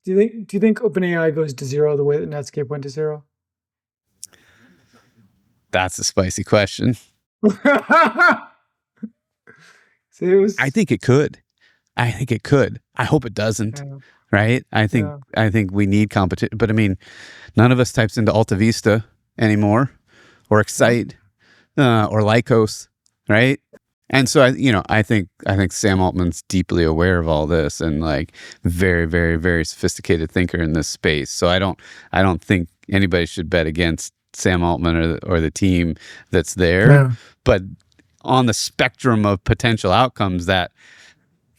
Do you think OpenAI goes to zero the way that Netscape went to zero? That's a spicy question. See, it was. I think it could. I hope it doesn't. Yeah, Right? I think yeah, we need competition. But I mean, none of us types into Alta Vista anymore, or yeah, Excite, or Lycos, right? And so I think Sam Altman's deeply aware of all this and like very, very, very sophisticated thinker in this space. So I don't think anybody should bet against Sam Altman or the team that's there. yeah, But on the spectrum of potential outcomes, that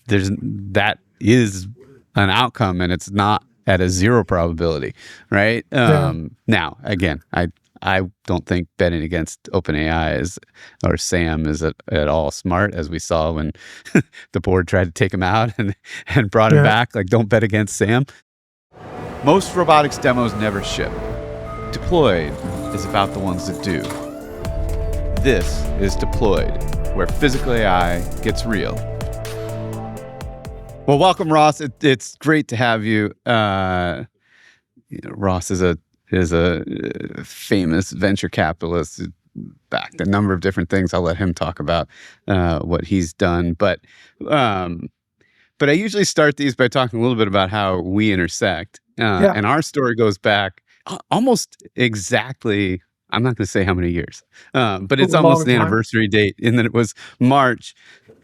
is an outcome, and it's not at a zero probability, right? yeah. Now, again, I don't think betting against OpenAI or Sam is at all smart, as we saw when the board tried to take him out and brought him Yeah. back. Like, don't bet against Sam. Most robotics demos never ship. Deployed is about the ones that do. This is Deployed, where physical AI gets real. Well, welcome, Ross. It's great to have you. Ross is a famous venture capitalist who backed a number of different things. I'll let him talk about what he's done. But I usually start these by talking a little bit about how we intersect. Yeah. And our story goes back almost exactly, I'm not going to say how many years, but it's A almost long an time. anniversary date. And then it was March.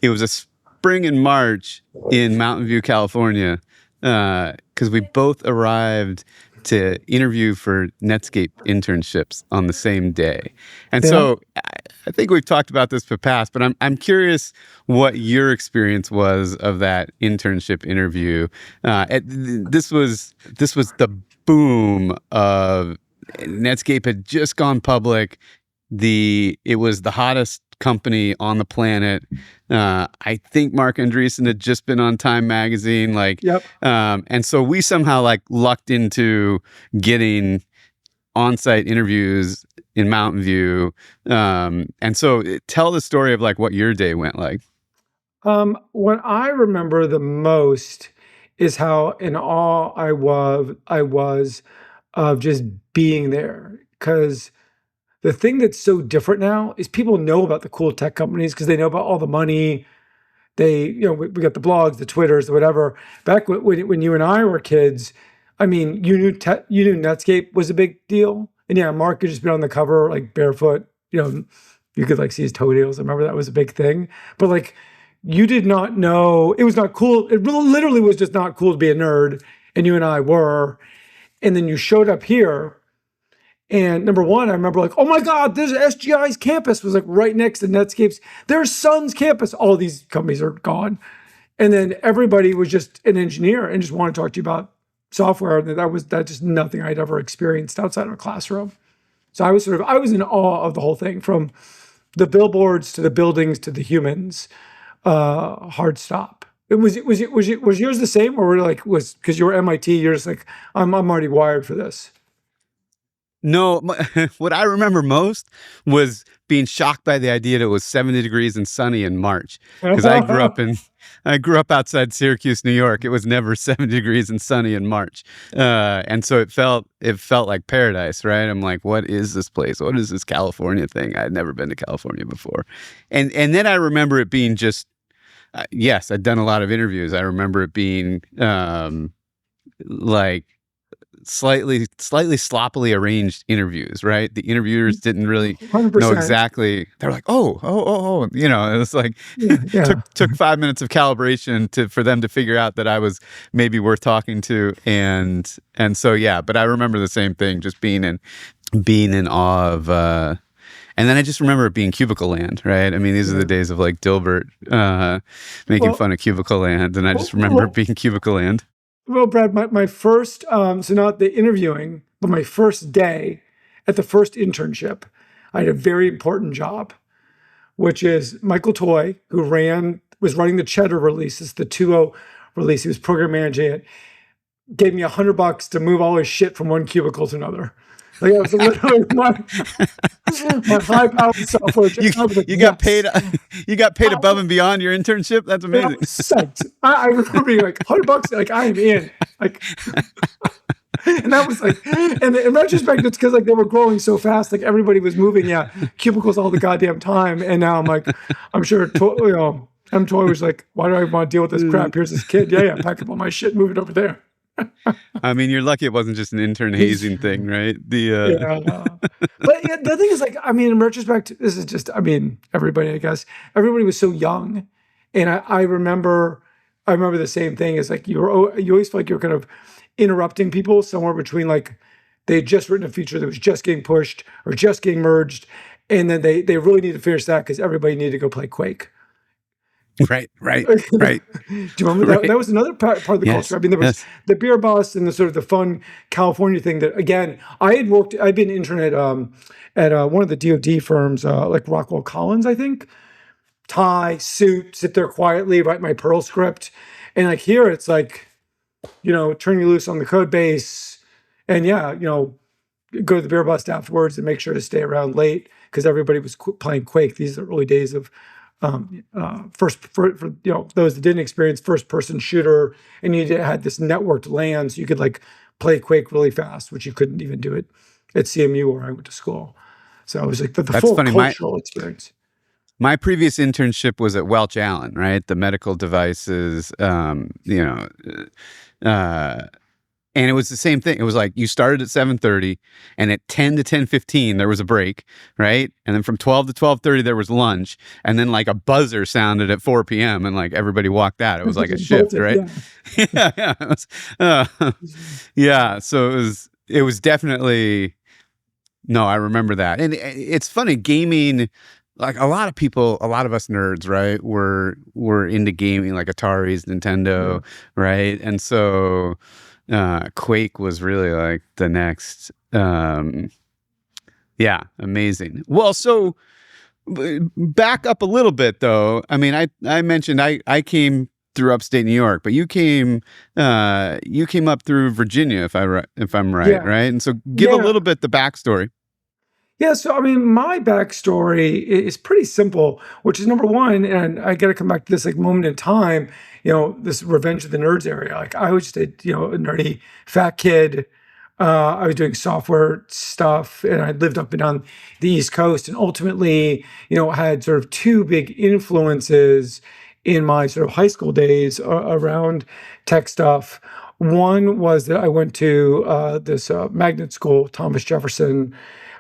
It was a spring in March in Mountain View, California, because we both arrived to interview for Netscape internships on the same day. And Yeah. so I think we've talked about this in the past, but I'm curious what your experience was of that internship interview. This was the boom of Netscape had just gone public. It was the hottest company on the planet. I think Mark Andreessen had just been on Time magazine, Yep. and so we somehow lucked into getting on-site interviews in Mountain View. And so tell the story of what your day went like. What I remember the most is how in awe I was of just being there. Because the thing that's so different now is people know about the cool tech companies because they know about all the money. We got the blogs, the Twitters, the whatever. Back when you and I were kids, I mean, you knew Netscape was a big deal, and yeah, Mark had just been on the cover like barefoot. You could see his toenails. I remember that was a big thing. But you did not know it was not cool. It literally was just not cool to be a nerd, and you and I were. And then you showed up here. And number one, I remember oh my God, there's SGI's campus was right next to Netscape's. There's Sun's campus. All these companies are gone. And then everybody was just an engineer and just wanted to talk to you about software. And that's just nothing I'd ever experienced outside of a classroom. So I was in awe of the whole thing, from the billboards to the buildings to the humans. Hard stop. Was yours the same, or was because you were MIT? You're just I'm already wired for this. No, what I remember most was being shocked by the idea that it was 70 degrees and sunny in March. Because I grew up outside Syracuse, New York. It was never 70 degrees and sunny in March, and so it felt like paradise, right? I'm like, what is this place? What is this California thing? I had never been to California before, and then I remember it being just yes, I'd done a lot of interviews. I remember it being slightly sloppily arranged interviews, right? The interviewers didn't really 100%. know exactly. They're like, oh, it was Yeah. took 5 minutes of calibration for them to figure out that I was maybe worth talking to, and so yeah. But I remember the same thing, just being in awe of. And then I just remember it being Cubicle Land, right? I mean, these are the days of Dilbert making fun of Cubicle Land, and I just remember it being Cubicle Land. Well, Brad, my first, so not the interviewing, but my first day at the first internship, I had a very important job, which is Michael Toy, who was running the Cheddar releases, the 2.0 release. He was program managing it, gave me $100 to move all his shit from one cubicle to another. Like it was literally my high powered software. you I was like, you got yes. paid you got paid I, above and beyond your internship. That's and I amazing. was psyched. I remember being like $100. Like I am in. Like, and that was like, and in retrospect, it's because like they were growing so fast. Like everybody was moving, yeah, cubicles all the goddamn time. And now I'm like, I'm sure, Toy was like, why do I want to deal with this crap? Here's this kid. Yeah, pack up all my shit, move it over there. I mean, you're lucky it wasn't just an intern hazing thing, right? Yeah, but yeah, the thing is, like, I mean, in retrospect, this is just, I mean, everybody, I guess, everybody was so young, and I remember the same thing. Is like you always feel like you're kind of interrupting people somewhere between like they had just written a feature that was just getting pushed or just getting merged, and then they really need to finish that because everybody needed to go play Quake. Right, right, Do right, you remember that? right. That was another part of the Yes, culture. I mean, there was yes. the beer bus and the sort of the fun California thing that, again, I'd been intern at one of the DoD firms, like Rockwell Collins, I think. Tie, suit, sit there quietly, write my Perl script. And like here, it's like, turn you loose on the code base. And yeah, go to the beer bus afterwards and make sure to stay around late because everybody was playing Quake. These are the early days of for those that didn't experience first person shooter, and you had this networked LAN, so you could like play Quake really fast, which you couldn't even do it at CMU where I went to school. So it was like the That's full funny. cultural experience. My previous internship was at Welch Allen, right? The medical devices, and it was the same thing. It was like you started at 7:30, and at 10 to 10:15 there was a break, right? And then from 12 to 12:30 there was lunch, and then like a buzzer sounded at 4 p.m. and like everybody walked out. It was like a shift, right? Yeah. Yeah, yeah. So it was definitely no. I remember that, and it's funny gaming. Like a lot of people, a lot of us nerds, right? Were into gaming, like Atari's, Nintendo, right? And so Quake was really like the next. Yeah, amazing. Well, so back up a little bit though. I mean, I mentioned I came through upstate New York, but you came up through Virginia, if I'm right, Yeah. right? And so give a little bit the backstory. Yeah, so I mean, my backstory is pretty simple, which is number one, and I got to come back to this like moment in time, this Revenge of the Nerds area. Like I was just a nerdy fat kid. I was doing software stuff, and I lived up and down the East Coast, and ultimately, had sort of two big influences in my sort of high school days around tech stuff. One was that I went to this magnet school, Thomas Jefferson.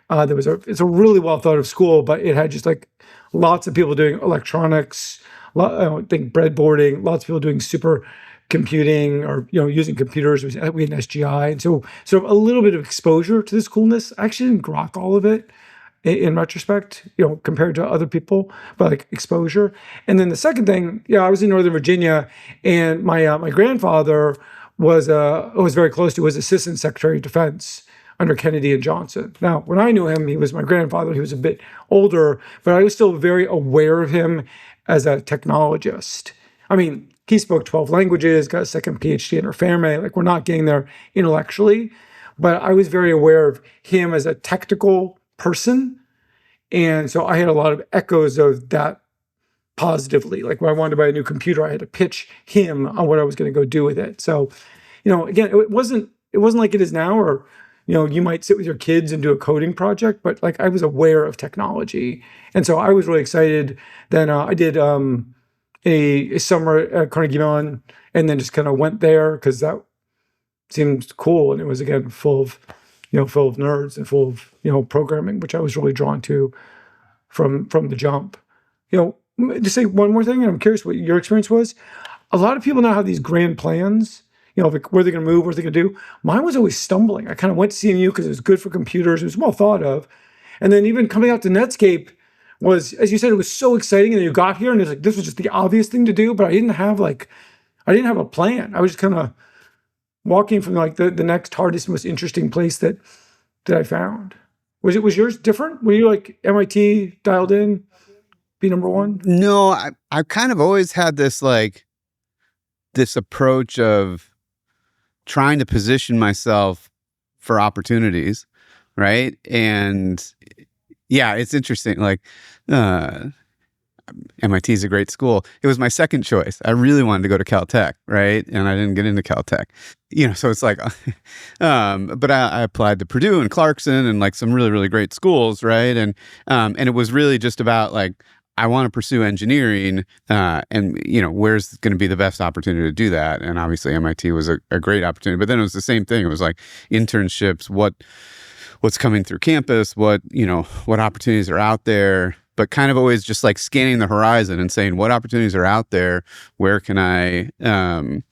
It's a really well thought of school, but it had just like lots of people doing electronics, I think breadboarding, lots of people doing super computing or using computers. We had an SGI, and so sort of a little bit of exposure to this coolness. I actually didn't grok all of it in retrospect, compared to other people, but like exposure. And then the second thing, I was in Northern Virginia, and my grandfather was very close to was Assistant Secretary of Defense under Kennedy and Johnson. Now, when I knew him, he was my grandfather. He was a bit older, but I was still very aware of him as a technologist. I mean, he spoke 12 languages, got a second PhD in Fermi. Like, we're not getting there intellectually, but I was very aware of him as a technical person. And so I had a lot of echoes of that positively. Like, when I wanted to buy a new computer, I had to pitch him on what I was going to go do with it. So, again, it wasn't like it is now, or you might sit with your kids and do a coding project, but like I was aware of technology. And so I was really excited. Then I did a summer at Carnegie Mellon, and then just kind of went there because that seemed cool. And it was, again, full of nerds and full of, programming, which I was really drawn to from the jump. Just say one more thing, and I'm curious what your experience was. A lot of people now have these grand plans, like where they're going to move, what they're going to do. Mine was always stumbling. I kind of went to CMU because it was good for computers. It was well thought of. And then even coming out to Netscape was, as you said, it was so exciting. And then you got here and it's like, this was just the obvious thing to do, but I didn't have a plan. I was just kind of walking from like the next hardest, most interesting place that I found. Was yours different? Were you like MIT dialed in, be number one? No, I kind of always had this approach of trying to position myself for opportunities. right? And yeah, it's interesting. Like, MIT is a great school. It was my second choice. I really wanted to go to Caltech, right? And I didn't get into Caltech. So it's like, but I applied to Purdue and Clarkson and like some really, really great schools, right? And it was really just about like, I want to pursue engineering, and where's going to be the best opportunity to do that? And obviously MIT was a great opportunity. But then it was the same thing. It was like internships, what's coming through campus, what opportunities are out there, but kind of always just like scanning the horizon and saying what opportunities are out there, where can I, and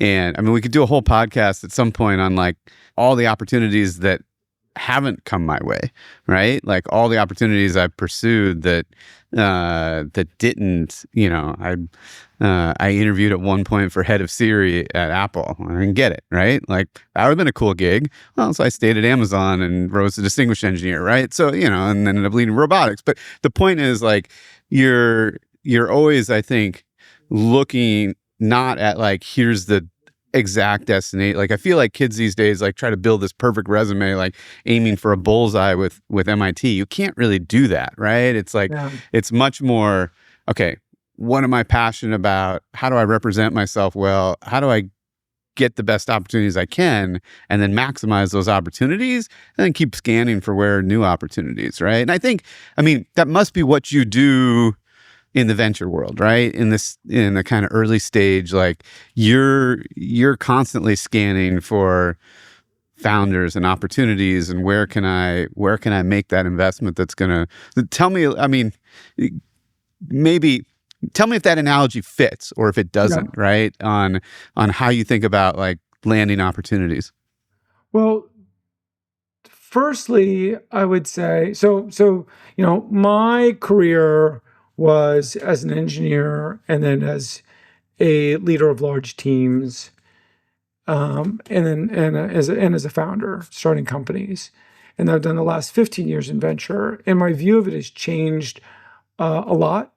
I mean, we could do a whole podcast at some point on like all the opportunities that haven't come my way, right? Like all the opportunities I've pursued that didn't, I interviewed at one point for head of Siri at Apple. I didn't get it, right? Like that would have been a cool gig. Well, so I stayed at Amazon and rose to distinguished engineer, right? So, and then ended up leading robotics. But the point is like, you're always, I think, looking not at like, here's the exact destination. Like I feel like kids these days like try to build this perfect resume, like aiming for a bullseye with MIT. You can't really do that, right? It's like It's much more, okay, what am I passionate about? How do I represent myself well? How do I get the best opportunities I can, and then maximize those opportunities, and then keep scanning for where are new opportunities, right? And I mean that must be what you do in the venture world, right? In the kind of early stage, like you're constantly scanning for founders and opportunities, and where can I make that investment that's gonna tell me. I mean, maybe tell me if that analogy fits or if it doesn't, right? On how you think about like landing opportunities. Well, firstly, I would say my career was as an engineer and then as a leader of large teams, and as a founder, starting companies. And I've done the last 15 years in venture, and my view of it has changed a lot,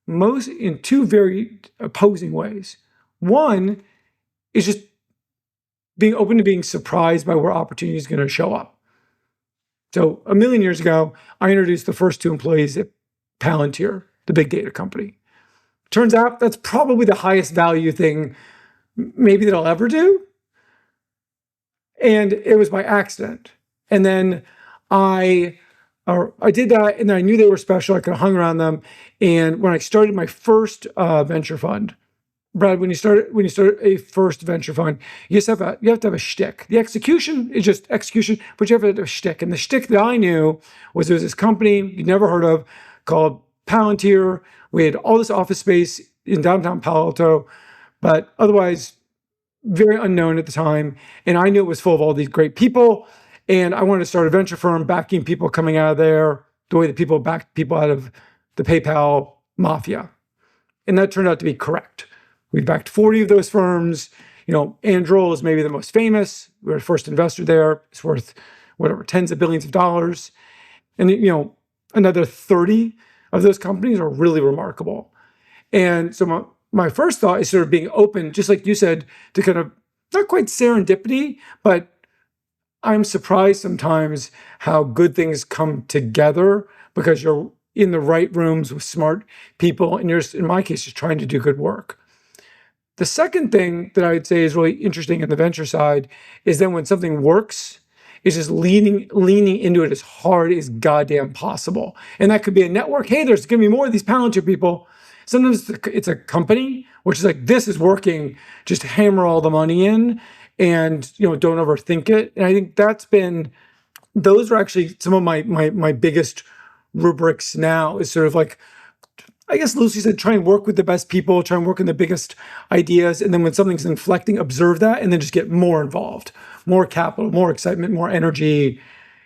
most in two very opposing ways. One is just being open to being surprised by where opportunity is going to show up. So a million years ago, I introduced the first two employees at Palantir, the big data company. Turns out that's probably the highest value thing maybe that I'll ever do. And it was by accident. And then I did that, and then I knew they were special. I could have hung around them. And when I started my first venture fund, Brad, when you start a first venture fund, you have to have a shtick. The execution is just execution, but you have to have a shtick. And the shtick that I knew was there was this company you'd never heard of called Palantir. We had all this office space in downtown Palo Alto, but otherwise very unknown at the time. And I knew it was full of all these great people. And I wanted to start a venture firm backing people coming out of there the way that people backed people out of the PayPal mafia. And that turned out to be correct. We backed 40 of those firms. Anduril is maybe the most famous. We were the first investor there. It's worth tens of billions of dollars. And another 30 of those companies are really remarkable. And so my first thought is sort of being open, just like you said, to kind of not quite serendipity, but I'm surprised sometimes how good things come together because you're in the right rooms with smart people, and you're, in my case, just trying to do good work. The second thing that I would say is really interesting in the venture side is then when something works, is just leaning into it as hard as goddamn possible. And that could be a network. Hey, there's going to be more of these Palantir people. Sometimes it's a company, which is like, this is working, just hammer all the money in and, don't overthink it. And I think those are actually some of my biggest rubrics now, is sort of like, I guess Lucy said, try and work with the best people, try and work in the biggest ideas. And then when something's inflecting, observe that, and then just get more involved, more capital, more excitement, more energy,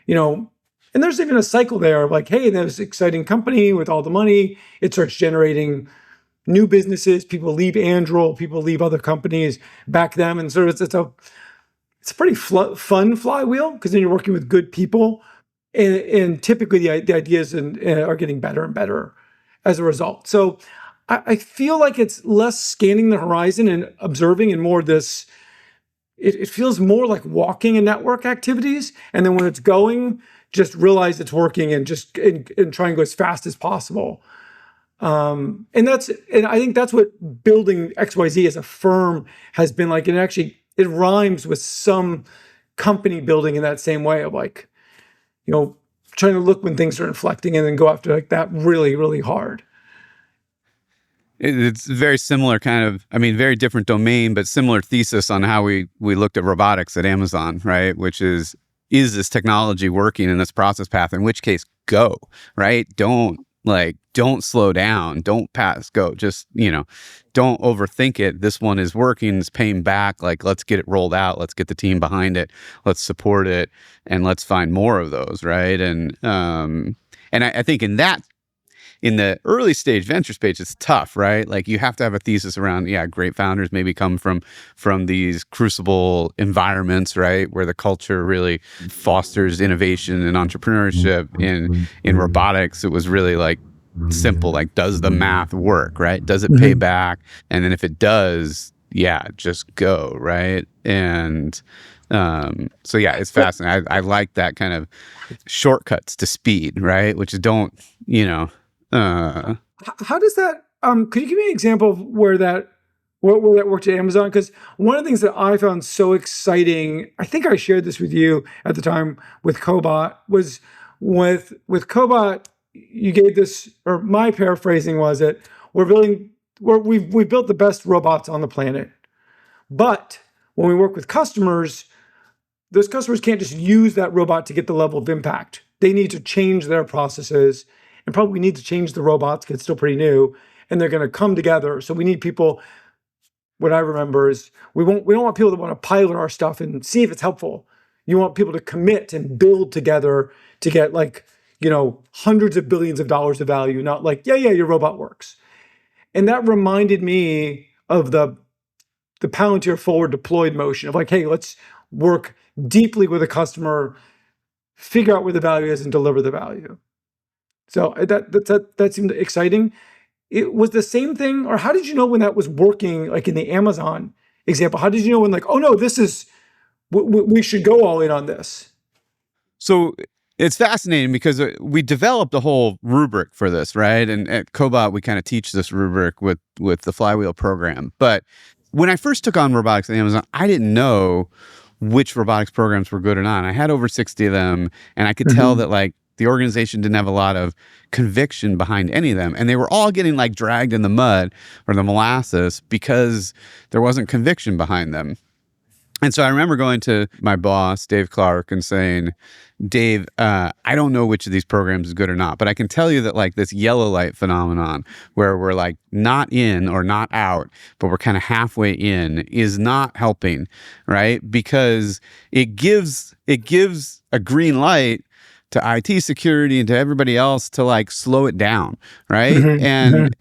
and there's even a cycle there of like, hey, there's an exciting company with all the money. It starts generating new businesses. People leave Anduril, people leave other companies, back them. And sort of it's a pretty fun flywheel, because then you're working with good people. And typically the ideas are getting better and better as a result. So I feel like it's less scanning the horizon and observing, and more this it feels more like walking in network activities. And then when it's going, just realize it's working and just and try and go as fast as possible. And I think that's what building XYZ as a firm has been like. And actually, it rhymes with some company building in that same way of like, trying to look when things are inflecting and then go after like that really, really hard. It's very similar very different domain, but similar thesis on how we looked at robotics at Amazon, right? Which is this technology working in this process path? In which case, go, right? Don't slow down, don't pass, go. Just, don't overthink it. This one is working, it's paying back. Like, let's get it rolled out. Let's get the team behind it. Let's support it. And let's find more of those, right? And I think in the early stage venture space, it's tough, right? Like, you have to have a thesis around, great founders maybe come from these crucible environments, right? Where the culture really fosters innovation and entrepreneurship. In robotics, it was really like simple, like, does the math work, right? Does it pay back? And then if it does, just go, right? And it's fascinating. I like that kind of shortcuts to speed, right? Which don't, How does that? Could you give me an example of where that worked at Amazon? Because one of the things that I found so exciting, I think I shared this with you at the time with Cobot, was with Cobot, you gave this, or my paraphrasing was that we've built the best robots on the planet, but when we work with customers, those customers can't just use that robot to get the level of impact. They need to change their processes and probably need to change the robots because it's still pretty new, and they're going to come together. So we need people. What I remember is we don't want people that want to pilot our stuff and see if it's helpful. You want people to commit and build together to get hundreds of billions of dollars of value, not like, your robot works. And that reminded me of the Palantir forward deployed motion of like, hey, let's work deeply with a customer, figure out where the value is and deliver the value. So that seemed exciting. It was the same thing, or how did you know when that was working? Like in the Amazon example, how did you know when like, oh no, this is we should go all in on this? So it's fascinating because we developed a whole rubric for this, right? And at Cobot, we kind of teach this rubric with the Flywheel program. But when I first took on robotics at Amazon, I didn't know which robotics programs were good or not. And I had over 60 of them, and I could tell that like the organization didn't have a lot of conviction behind any of them. And they were all getting like dragged in the mud or the molasses because there wasn't conviction behind them. And so I remember going to my boss, Dave Clark, and saying, Dave, I don't know which of these programs is good or not, but I can tell you that like this yellow light phenomenon where we're like not in or not out, but we're kind of halfway in is not helping, right? Because it gives a green light to IT security and to everybody else to like slow it down, right? And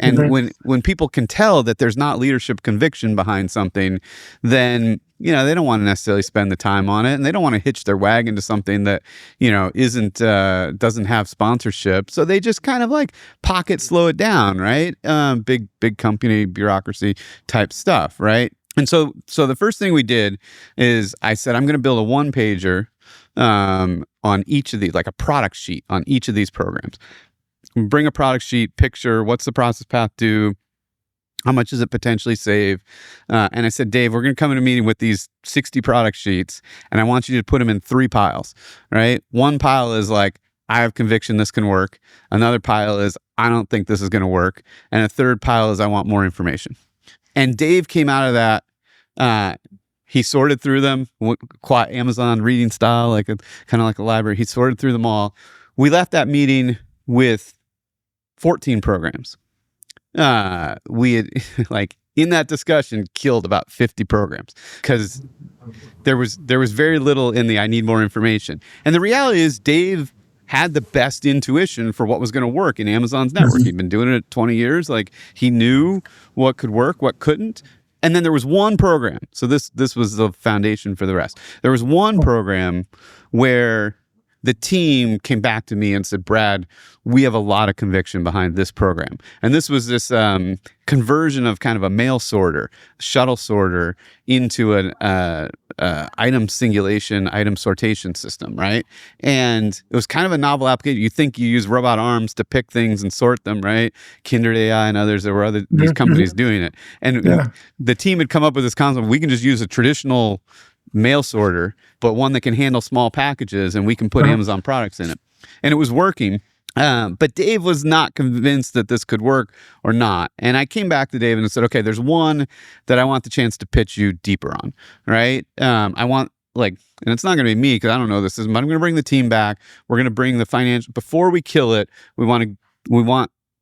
when people can tell that there's not leadership conviction behind something, then they don't want to necessarily spend the time on it, and they don't want to hitch their wagon to something that doesn't have sponsorship. So they just kind of like pocket slow it down, right? Big company bureaucracy type stuff, right? And so the first thing we did is I said, I'm going to build a one-pager on each of these, like a product sheet on each of these programs. Bring a product sheet, picture what's the process path do, how much does it potentially save? And I said, Dave, we're going to come in a meeting with these 60 product sheets, and I want you to put them in 3 piles, right? One pile is like, I have conviction this can work. Another pile is, I don't think this is going to work. And a third pile is, I want more information. And Dave came out of that. He sorted through them, Amazon reading style, kind of like a library. He sorted through them all. We left that meeting with 14 programs. We had in that discussion killed about 50 programs because there was very little in the I need more information. And the reality is Dave had the best intuition for what was going to work in Amazon's network. He'd been doing it 20 years. Like he knew what could work, what couldn't. And then there was one program. So this was the foundation for the rest. There was one program where the team came back to me and said, Brad, we have a lot of conviction behind this program. And this was this conversion of kind of a mail sorter, shuttle sorter into an item singulation, item sortation system, right? And it was kind of a novel application. You think you use robot arms to pick things and sort them, right? Kindred AI and others, there were these companies doing it. And the team had come up with this concept, we can just use a traditional mail sorter, but one that can handle small packages, and we can put Amazon products in it. And it was working. But Dave was not convinced that this could work or not. And I came back to Dave and said, okay, there's one that I want the chance to pitch you deeper on, right? I want and it's not going to be me because I don't know this system, but I'm going to bring the team back. We're going to bring the financial, before we kill it, we want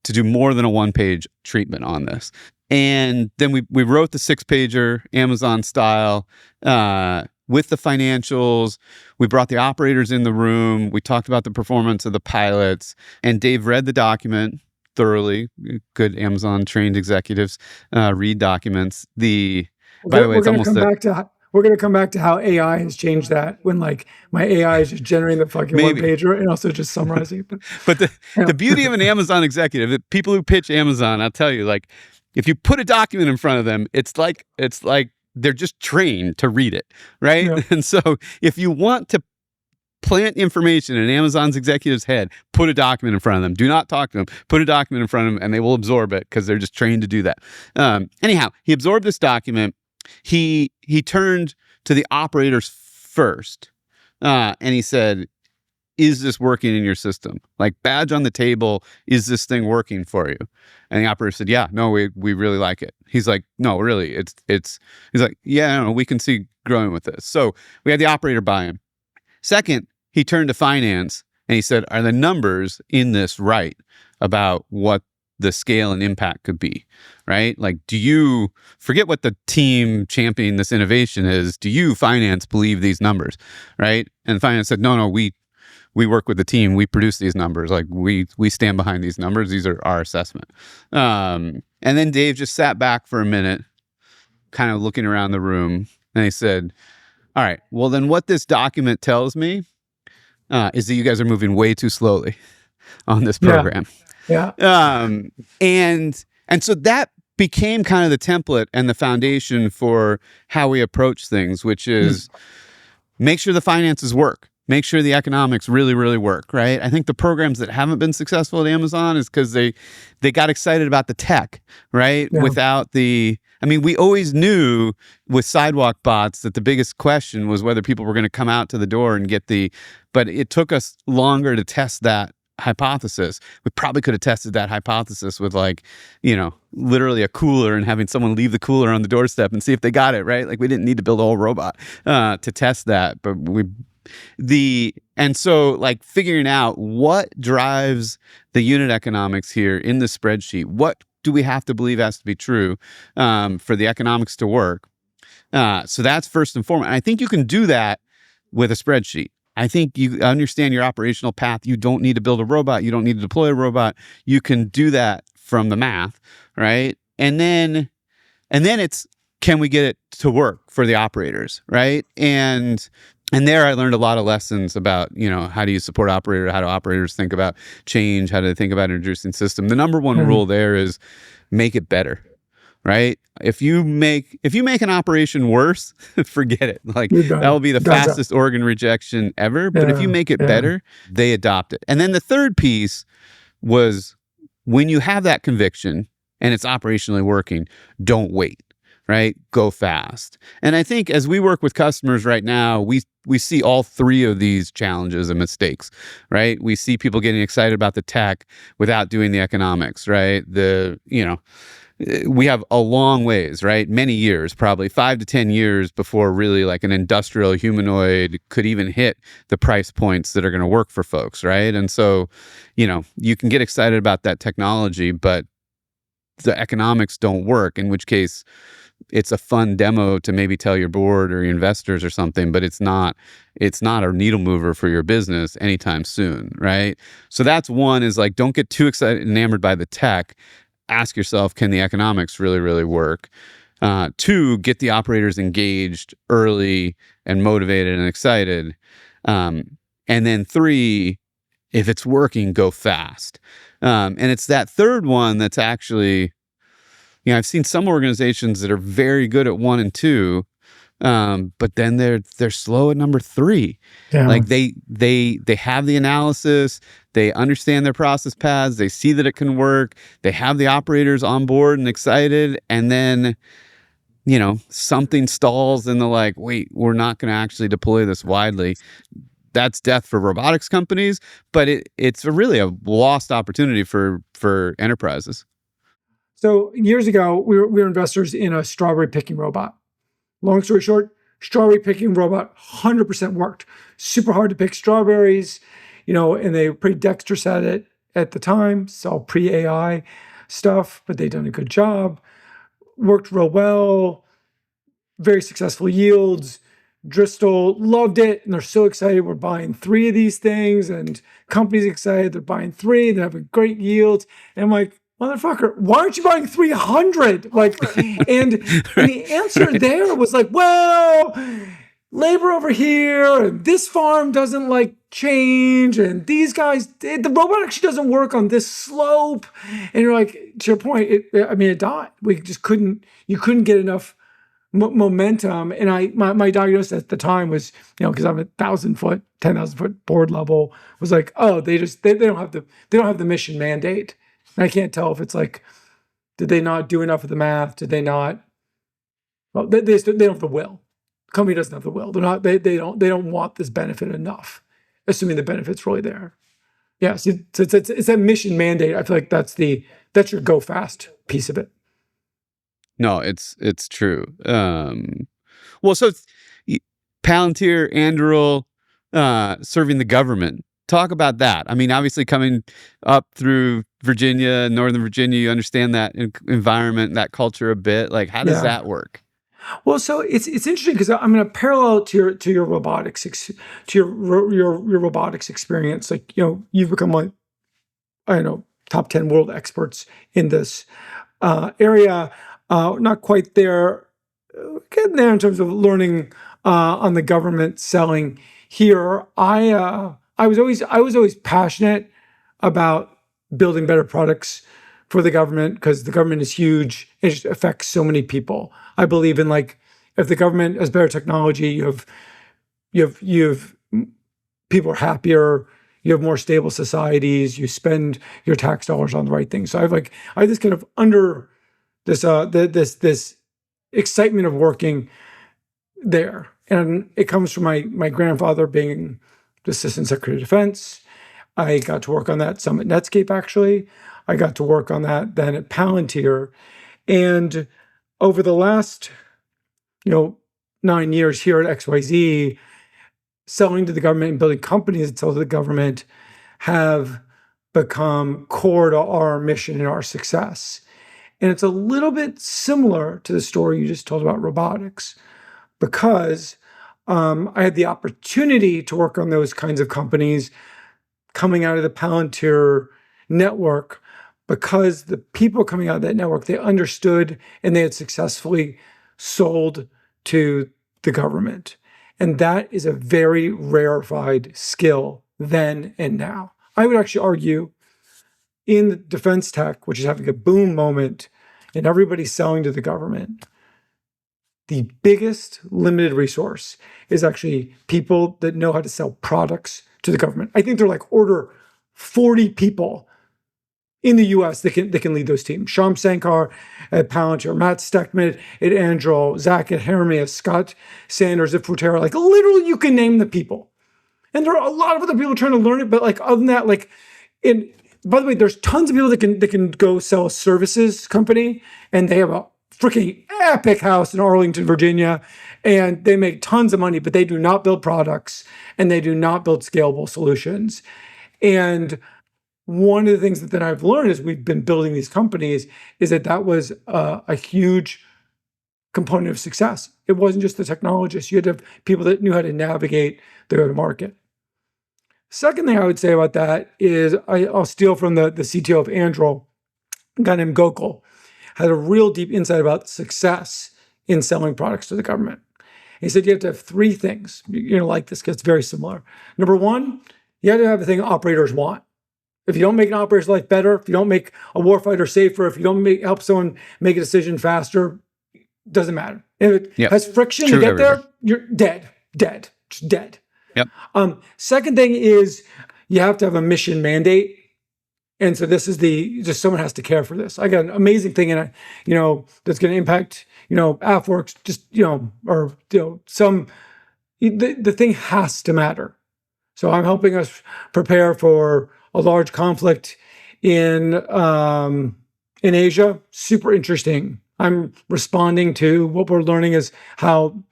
to do more than a one-page treatment on this. And then we wrote the 6-pager Amazon style, with the financials. We brought the operators in the room. We talked about the performance of the pilots, and Dave read the document thoroughly. Good Amazon trained executives read documents. By the way, it's almost we're going to come back to how AI has changed that, when my AI is just generating the fucking one pager and also just summarizing it. But the beauty of an Amazon executive, the people who pitch Amazon, I'll tell you, if you put a document in front of them, it's like they're just trained to read it, right? Yeah. And so if you want to plant information in Amazon's executive's head, put a document in front of them. Do not talk to them. Put a document in front of them, and they will absorb it because they're just trained to do that. Anyhow, he absorbed this document. He turned to the operators first, and he said, is this working in your system? Badge on the table, is this thing working for you? And the operator said, yeah, no, we really like it. He's like, no, really, he's like, yeah, no, we can see growing with this. So we had the operator buy in. Second, he turned to finance and he said, are the numbers in this right about what the scale and impact could be, right? Do you forget what the team championing this innovation is? Do you, finance, believe these numbers, right? And finance said, no, we work with the team. We produce these numbers. We stand behind these numbers. These are our assessment. And then Dave just sat back for a minute, kind of looking around the room, and he said, all right, well, then what this document tells me is that you guys are moving way too slowly on this program. Yeah. And so that became kind of the template and the foundation for how we approach things, which is make sure the finances work. Make sure the economics really, really work, right? I think the programs that haven't been successful at Amazon is because they got excited about the tech, right? Yeah. We always knew with sidewalk bots that the biggest question was whether people were going to come out to the door and but it took us longer to test that hypothesis. We probably could have tested that hypothesis with literally a cooler and having someone leave the cooler on the doorstep and see if they got it, right? We didn't need to build a whole robot to test that, but figuring out what drives the unit economics here in the spreadsheet. What do we have to believe has to be true for the economics to work? So that's first and foremost. And I think you can do that with a spreadsheet. I think you understand your operational path. You don't need to build a robot. You don't need to deploy a robot. You can do that from the math, right? And then it's, can we get it to work for the operators, right? And there I learned a lot of lessons about, how do you support operators, how do operators think about change, how do they think about introducing system. The number one rule there is make it better, right? If you make an operation worse, forget it. That will be the fastest organ rejection ever. But if you make it better, they adopt it. And then the third piece was, when you have that conviction and it's operationally working, don't wait. Right? Go fast. And I think as we work with customers right now, we see all three of these challenges and mistakes, right? We see people getting excited about the tech without doing the economics, right? We have a long ways, right? Many years, probably 5 to 10 years before really an industrial humanoid could even hit the price points that are going to work for folks, right? And so, you can get excited about that technology, but the economics don't work, in which case it's a fun demo to maybe tell your board or your investors or something, but it's not a needle mover for your business anytime soon, right? So that's one, is don't get too enamored by the tech. Ask yourself, can the economics really, really work? Two, get the operators engaged early and motivated and excited. And then 3, if it's working, go fast. And it's that third one that's actually, I've seen some organizations that are very good at 1 and 2, but then they're slow at number 3. Yeah. Like they have the analysis, they understand their process paths, they see that it can work, they have the operators on board and excited, and then something stalls and they're like, wait, we're not going to actually deploy this widely. That's death for robotics companies, but it's really a lost opportunity for enterprises. So years ago, we were investors in a strawberry picking robot. Long story short, strawberry picking robot 100% worked. Super hard to pick strawberries, and they were pretty dexterous at it at the time. So pre-AI stuff, but they'd done a good job. Worked real well, very successful yields. Driscoll loved it, and they're so excited. We're buying 3 of these things, and companies excited. They're buying 3. They're having great yields. And I'm like, motherfucker, why aren't you buying 300? Like, and the answer there was like, well, labor over here, and this farm doesn't like change, and these guys, the robot actually doesn't work on this slope. And you're like, to your point, it died. We just couldn't. You couldn't get enough momentum. And my diagnosis at the time was, because I'm 1,000-foot, 10,000-foot board level, was like, oh, they don't have the mission mandate. And I can't tell if it's like, did they not do enough of the math? Did they not? Well, they don't have the will. The company doesn't have the will. They don't want this benefit enough, assuming the benefit's really there. Yeah, so it's that mission mandate. I feel like that's your go fast piece of it. No, it's true. Well, so Palantir, Anduril, serving the government. Talk about that. I mean, obviously coming up through Virginia, Northern Virginia, you understand that environment, that culture a bit. Like, how does that work? Well, so it's interesting because I'm going to parallel to your robotics your robotics experience. Like, you've become top 10 world experts in this area. Not quite there, getting there in terms of learning on the government selling here. I was always passionate about building better products for the government because the government is huge. It just affects so many people. I believe in if the government has better technology, you have people are happier. You have more stable societies. You spend your tax dollars on the right things. So I have this kind of this excitement of working there, and it comes from my grandfather being the Assistant Secretary of Defense. I got to work on that some at Netscape, actually. I got to work on that then at Palantir. And over the last, 9 years here at XYZ, selling to the government and building companies that sell to the government have become core to our mission and our success. And it's a little bit similar to the story you just told about robotics, because I had the opportunity to work on those kinds of companies coming out of the Palantir network, because the people coming out of that network, they understood and they had successfully sold to the government. And that is a very rarefied skill then and now. I would actually argue in defense tech, which is having a boom moment and everybody's selling to the government, the biggest limited resource is actually people that know how to sell products to the government. I think they're order 40 people in the US that can lead those teams. Shyam Sankar at Palantir, Matt Steckman at Anduril, Zach at Hermes, Scott Sanders at Forterra. Literally you can name the people. And there are a lot of other people trying to learn it, but other than that, by the way, there's tons of people that can go sell a services company, and they have a freaking epic house in Arlington, Virginia, and they make tons of money, but they do not build products and they do not build scalable solutions. And one of the things that I've learned as we've been building these companies is that was a huge component of success. It wasn't just the technologists. You had to have people that knew how to navigate the go-to-market. Second thing I would say about that is I'll steal from the CTO of Anduril, a guy named Gokul, had a real deep insight about success in selling products to the government. He said you have to have three things. You're going to like this because it's very similar. Number one, you have to have a thing operators want. If you don't make an operator's life better, if you don't make a warfighter safer, if you don't help someone make a decision faster, doesn't matter. If it has friction to get there, you're dead, just dead. Yep. Second thing is you have to have a mission mandate. And so this is just someone has to care for this. I got an amazing thing in it, that's going to impact, AFWorks, just, the thing has to matter. So I'm helping us prepare for a large conflict in Asia. Super interesting. I'm responding to what we're learning is how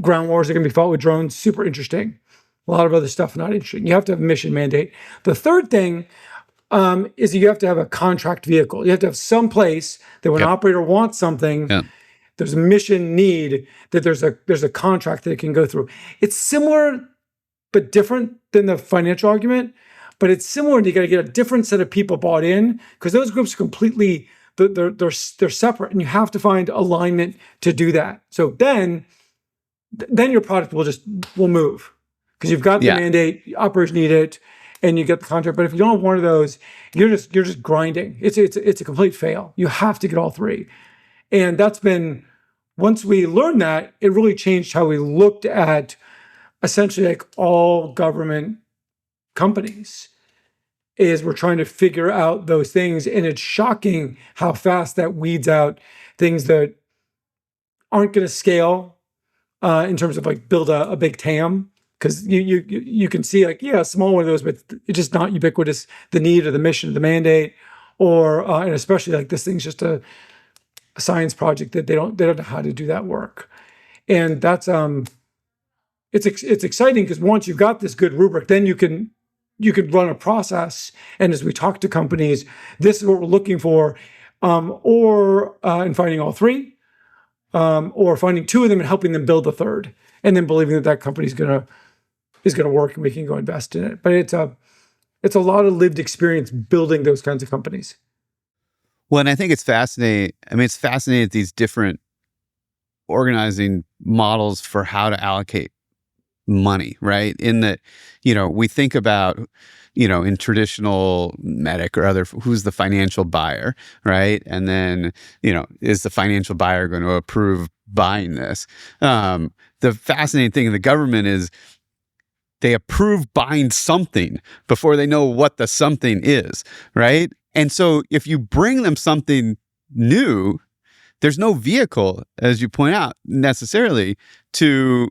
ground wars are going to be fought with drones. Super interesting. A lot of other stuff not interesting. You have to have a mission mandate. The third thing is you have to have a contract vehicle. You have to have some place that when an operator wants something, there's a mission need, that there's a contract that it can go through. It's similar but different than the financial argument. But it's similar, and you got to get a different set of people bought in because those groups are completely they're separate, and you have to find alignment to do that. So then your product will move because you've got the mandate, operators need it, and you get the contract. But if you don't have one of those, you're just grinding. It's a complete fail. You have to get all three, and that's been once we learned that, it really changed how we looked at essentially like all government companies. Is we're trying to figure out those things, and it's shocking how fast that weeds out things that aren't going to scale in terms of like build a big TAM, because you can see like a small one of those, but it's just not ubiquitous. The need or the mission or the mandate, or and especially like this thing's just a science project that they don't know how to do that work, and that's it's exciting because once you've got this good rubric, then you can run a process. And as we talk to companies, this is what we're looking for, or in finding all three, or finding two of them and helping them build the third, and then believing that company is gonna work and we can go invest in it. But it's a lot of lived experience building those kinds of companies. Well, and I think it's fascinating. I mean, it's fascinating these different organizing models for how to allocate money, right? In that, we think about, in traditional medic or other, who's the financial buyer, right? And then, is the financial buyer going to approve buying this? The fascinating thing in the government is they approve buying something before they know what the something is, right? And so if you bring them something new, there's no vehicle, as you point out, necessarily to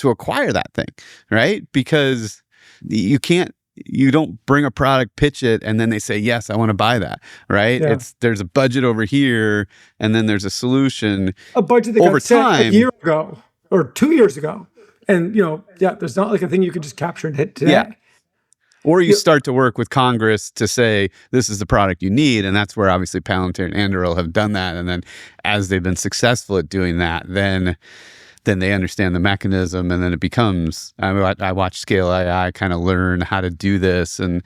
acquire that thing, right? Because you don't bring a product, pitch it, and then they say, yes, I want to buy that, right? Yeah. There's a budget over here, and then there's a solution. A budget that over got set time, a year ago or 2 years ago. And, there's not like a thing you can just capture and hit today. Yeah. Or you start to work with Congress to say, this is the product you need. And that's where obviously Palantir and Anduril have done that. And then as they've been successful at doing that, then they understand the mechanism, and then it becomes, I watched Scale AI kind of learn how to do this, and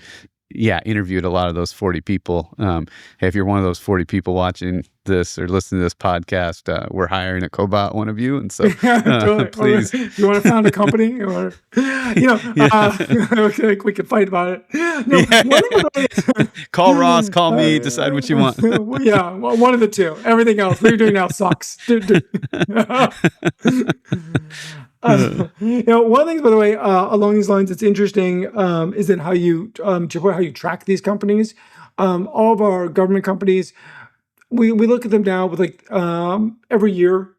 interviewed a lot of those 40 people. Hey, if you're one of those 40 people watching this or listening to this podcast, we're hiring at Cobot, one of you. And so please. You want to found a company? Or, we could fight about it. Call Ross, call me, decide what you want. One of the two. Everything else, what you're doing now sucks. One of the things, by the way, along these lines, that's interesting is in how you track these companies. All of our government companies, we look at them now with every year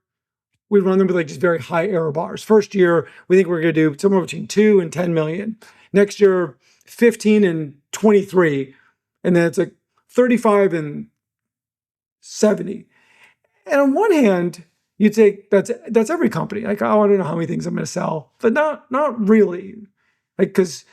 we run them with just very high error bars. First year, we think we're going to do somewhere between 2 and 10 million. Next year, 15 and 23, and then it's 35 and 70. And on one hand, you'd say that's every company. I don't know how many things I'm going to sell, but not really. Because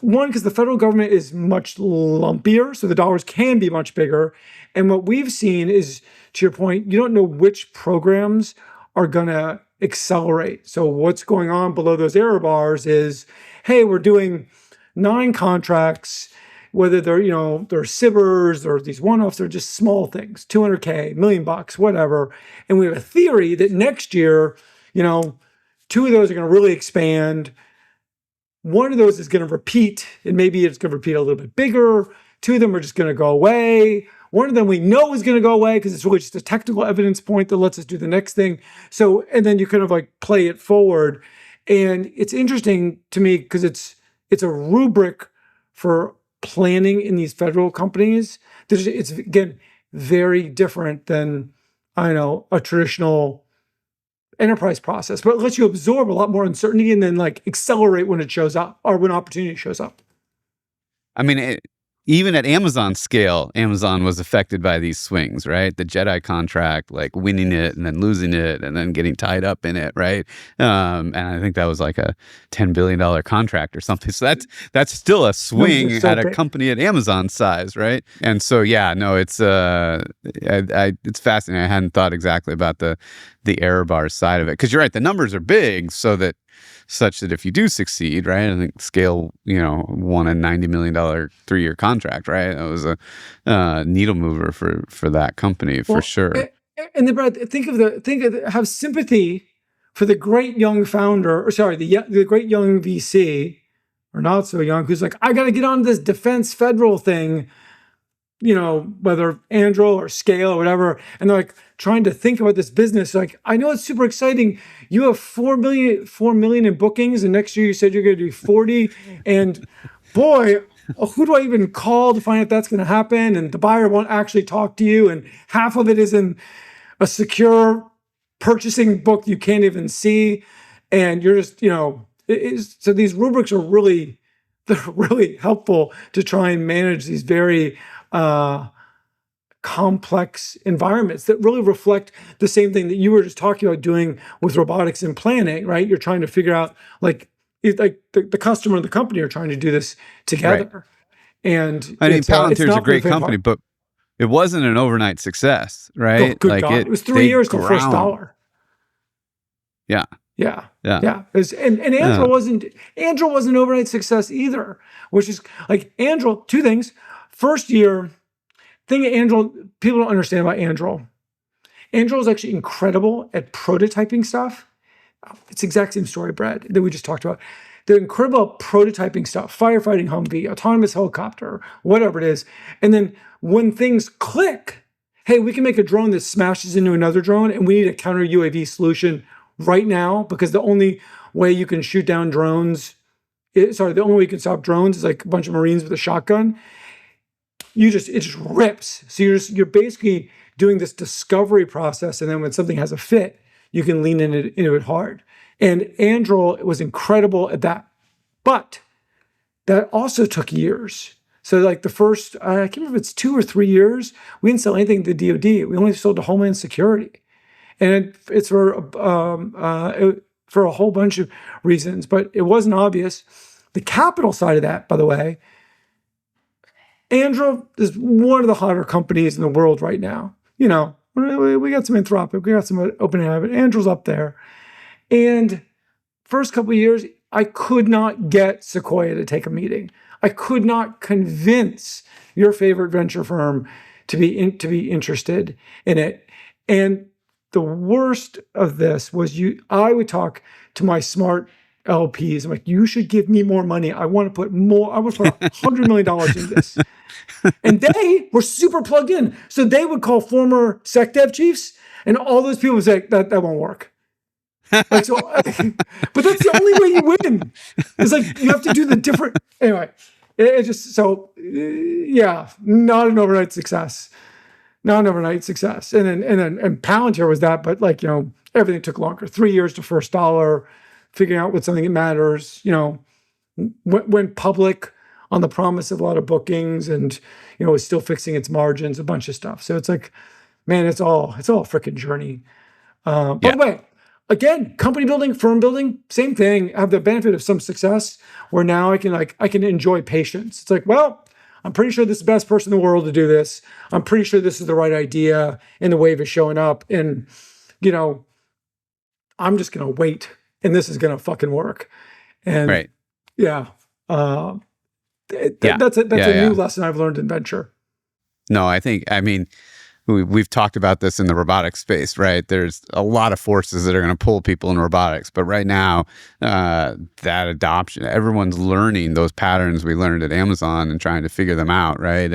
the federal government is much lumpier, so the dollars can be much bigger. And what we've seen is, to your point, you don't know which programs are going to accelerate. So what's going on below those error bars is, hey, we're doing 9 contracts, whether they're SIBRs or these one-offs, or just small things, $200K, $1 million, whatever. And we have a theory that next year you know, two of those are going to really expand. One of those is going to repeat, and maybe it's going to repeat a little bit bigger. Two of them are just going to go away. One of them we know is going to go away because it's really just a technical evidence point that lets us do the next thing. So, and then you kind of like play it forward. And it's interesting to me because it's a rubric for planning in these federal companies. It's, again, very different than, I know, a traditional enterprise process, but it lets you absorb a lot more uncertainty and then like accelerate when it shows up or when opportunity shows up. I mean, even at Amazon scale, Amazon was affected by these swings, right? The Jedi contract, like winning it and then losing it and then getting tied up in it, right? And I think that was like a $10 billion contract or something. So that's still a swing at a company at Amazon size, right? And so, yeah, no, it's fascinating. I hadn't thought exactly about the error bars side of it, because you're right, the numbers are big, such that if you do succeed, right? I think Scale, won a $90 million 3-year contract, right? That was a needle mover for that company for sure. And then, Brad, have sympathy for the great young founder, or sorry, the great young VC, or not so young, who's like, I got to get on this defense federal thing, whether Anduril or Scale or whatever, and they're like trying to think about this business. Like, I know it's super exciting. You have 4 million in bookings, and next year you said you're going to do 40. And boy, who do I even call to find out that's going to happen? And the buyer won't actually talk to you, and half of it is in a secure purchasing book you can't even see, and you're just, so these rubrics are they're really helpful to try and manage these very complex environments that really reflect the same thing that you were just talking about doing with robotics and planning, right? You're trying to figure out the customer and the company are trying to do this together. Right. And I mean, Palantir is a great company, but it wasn't an overnight success, right? Oh, good God. It was 3 years to the first dollar. Yeah. Yeah. And Anduril wasn't an overnight success either, which is like Anduril, two things. First year, Anduril, people don't understand about Anduril. Anduril is actually incredible at prototyping stuff. It's the exact same story, Brad, that we just talked about. They're incredible at prototyping stuff, firefighting Humvee, autonomous helicopter, whatever it is. And then when things click, hey, we can make a drone that smashes into another drone, and we need a counter UAV solution right now, because the only way you can shoot down drones, the only way you can stop drones is like a bunch of Marines with a shotgun. It just rips. So you're basically doing this discovery process, and then when something has a fit, you can lean into it hard. And Anduril was incredible at that. But that also took years. So like the first, I can't remember if it's 2 or 3 years, we didn't sell anything to the DoD. We only sold to Homeland Security. And it's for a whole bunch of reasons, but it wasn't obvious. The capital side of that, by the way, Anduril is one of the hotter companies in the world right now. We got some Anthropic, we got some OpenAI, but Anduril's up there. And first couple of years, I could not get Sequoia to take a meeting. I could not convince your favorite venture firm to be interested in it. And the worst of this was I would talk to my smart LPs. I'm like, you should give me more money. I want to put $100 million into this. And they were super plugged in. So they would call former sec dev chiefs, and all those people would say, that won't work. But that's the only way you win. It's like, you have to do the different, anyway, not an overnight success. Not an overnight success. And Palantir was that, but everything took longer. 3 years to first dollar, figuring out what something that matters, went public on the promise of a lot of bookings, and, was still fixing its margins, a bunch of stuff. So it's like, man, it's all a freaking journey. By the way, again, company building, firm building, same thing. I have the benefit of some success where now I can enjoy patience. It's like, well, I'm pretty sure this is the best person in the world to do this. I'm pretty sure this is the right idea, and the wave is showing up. And, I'm just going to wait, and this is going to fucking work. And right. That's a new lesson I've learned in venture. No, I mean, we've talked about this in the robotics space, right? There's a lot of forces that are going to pull people in robotics, but right now, that adoption, everyone's learning those patterns we learned at Amazon and trying to figure them out, right?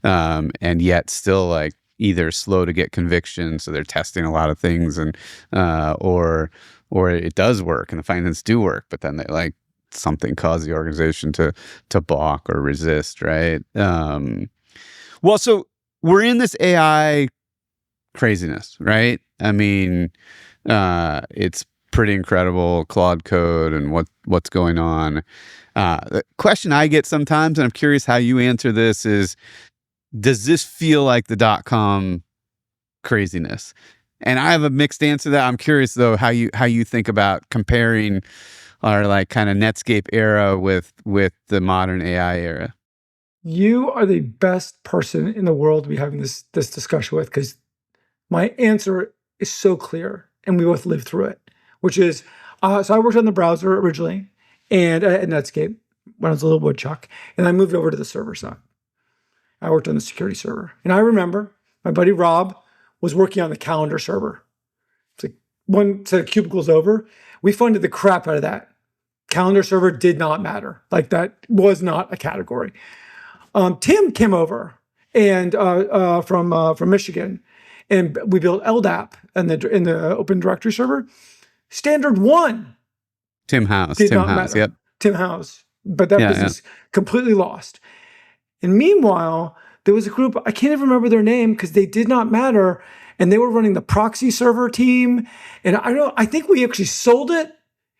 And yet still like either slow to get conviction, so they're testing a lot of things, and or it does work and the findings do work, but then they like something caused the organization to balk or resist, right? Well, so we're in this AI craziness, right? I mean, it's pretty incredible, Claude Code and what's going on. The question I get sometimes, and I'm curious how you answer this, is, does this feel like the .com craziness? And I have a mixed answer to that. I'm curious though how you think about comparing our like kind of Netscape era with the modern AI era. You are the best person in the world to be having this discussion with, because my answer is so clear, and we both lived through it. Which is, so I worked on the browser originally, and at Netscape when I was a little woodchuck, and I moved over to the server side. I worked on the security server, and I remember my buddy Rob was working on the calendar server. It's like one set of cubicles over. We funded the crap out of that. Calendar server did not matter. Like that was not a category. Tim came over and from Michigan, and we built LDAP in the Open Directory server. Standard 1 Tim House. did Tim not House. matter. Yep. Tim House, but that business completely lost. And meanwhile, there was a group, I can't even remember their name because they did not matter, and they were running the proxy server team. And I think we actually sold it.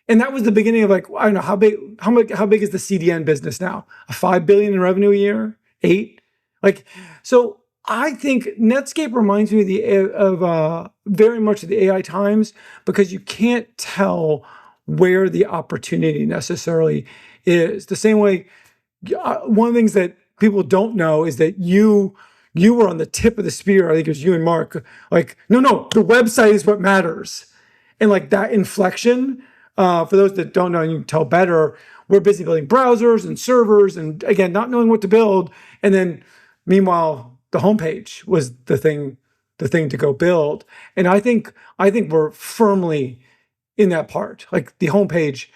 And that was the beginning of like, I don't know, how big is the CDN business now? A $5 billion in revenue a year? 8? Like, so I think Netscape reminds me of very much of the AI times, because you can't tell where the opportunity necessarily is. The same way, one of the things that people don't know is that you were on the tip of the spear. I think it was you and Mark. Like, no, the website is what matters. And like that inflection, for those that don't know, you can tell better, we're busy building browsers and servers and, again, not knowing what to build. And then meanwhile, the homepage was the thing to go build. And I think we're firmly in that part. Like the homepage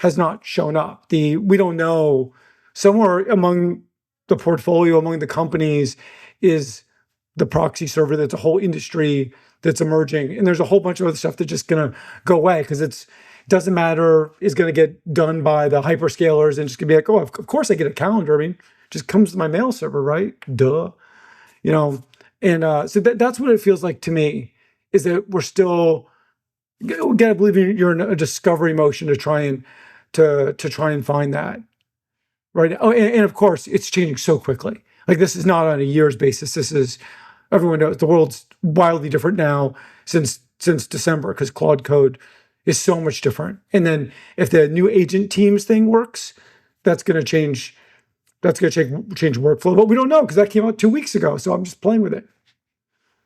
has not shown up. We don't know, somewhere among the portfolio, among the companies, is the proxy server. That's a whole industry that's emerging. And there's a whole bunch of other stuff that's just going to go away because it doesn't matter, is going to get done by the hyperscalers and just going to be like, oh, of course I get a calendar. I mean, it just comes to my mail server, right? Duh. You know, and so that's what it feels like to me, is that we're still, you gotta believe you're in a discovery motion to try and find that. Right. Oh, and of course, it's changing so quickly. Like, this is not on a year's basis. This is, everyone knows the world's wildly different now since December, because Claude Code is so much different. And then if the new agent teams thing works, that's going to change. That's going to change workflow. But we don't know, because that came out 2 weeks ago. So I'm just playing with it.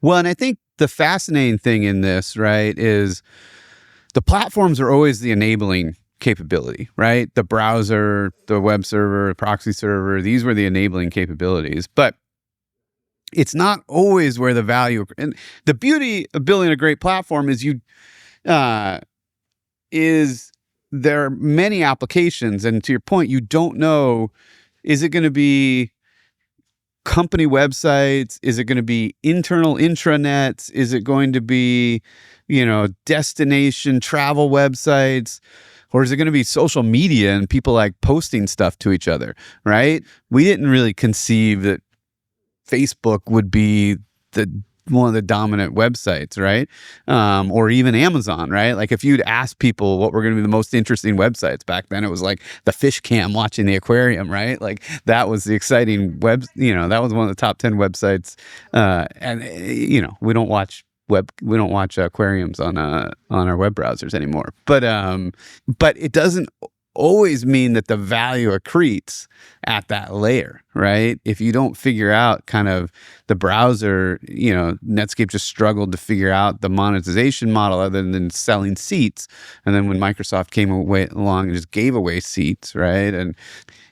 Well, and I think the fascinating thing in this, right, is the platforms are always the enabling capability, right? The browser, the web server, proxy server, these were the enabling capabilities. But it's not always where the value, and the beauty of building a great platform is there are many applications. And to your point, you don't know, is it going to be company websites? Is it going to be internal intranets? Is it going to be, destination travel websites? Or is it going to be social media and people like posting stuff to each other, right? We didn't really conceive that Facebook would be one of the dominant websites, right? Or even Amazon, right? Like, if you'd ask people what were going to be the most interesting websites back then, it was like the fish cam watching the aquarium, right? Like, that was the exciting that was one of the top 10 websites. And we don't watch aquariums on our web browsers anymore. But it doesn't always mean that the value accretes at that layer, right? If you don't figure out kind of the browser, Netscape just struggled to figure out the monetization model other than selling seats. And then when Microsoft came along and just gave away seats, right? And